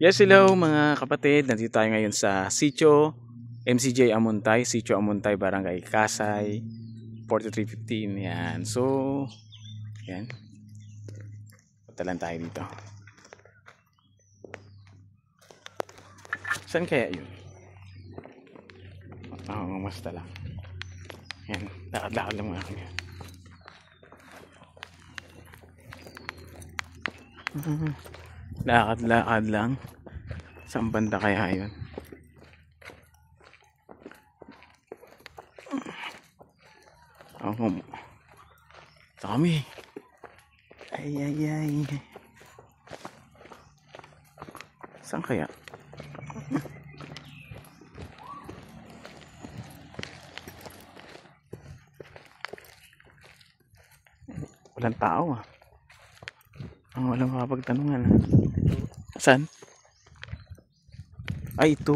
Yes, hello mga kapatid. Nandito tayo ngayon sa Sitio MCJ Amuntay, Sitio Amuntay, Barangay Kasay, 4315. Yan. So, yan. Punta lang tayo dito. Saan kaya yun? Mamasta lang. Yan. Lakad-lakad lang mga kanya. Lakad-lakad lang. Saan banda kaya yun? Ako. Ito kami. Ay. Saan kaya? Walang tao ah. Walang makapagtanungan ah. Saan? Ay, ito.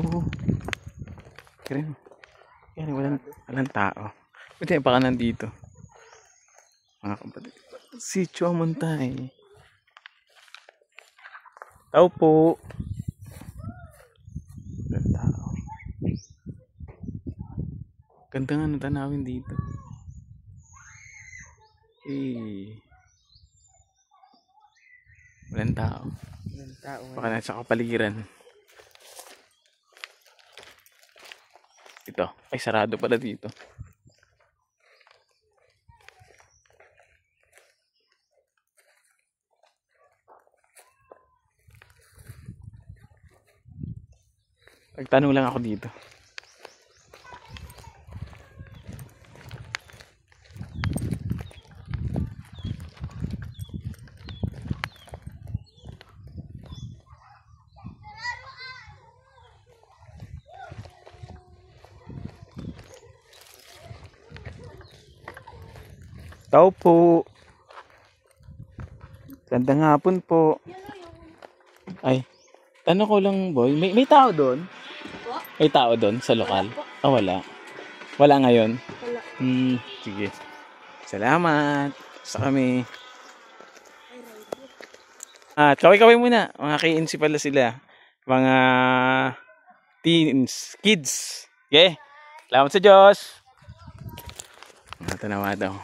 Kaya walang tao. Buti baka nandito. Mga kapatid. Sitio Amuntay. Tao po. Walang tao. Ganda nga ng tanawin dito. Walang tao. Baka nasa kapaligiran. Ito. Ay, sarado pala dito. Nagtanong lang ako dito. Tao po. Gandang hapon po. Ay, tanong ko lang boy, may tao doon? May tao doon sa lokal? Wala. Wala ngayon? Wala. Sige. Salamat. Sa kami. Kaway-kaway muna. Mga KNC pala sila. Mga teens, kids. Okay? Salamat sa Diyos. Mga tanawa daw.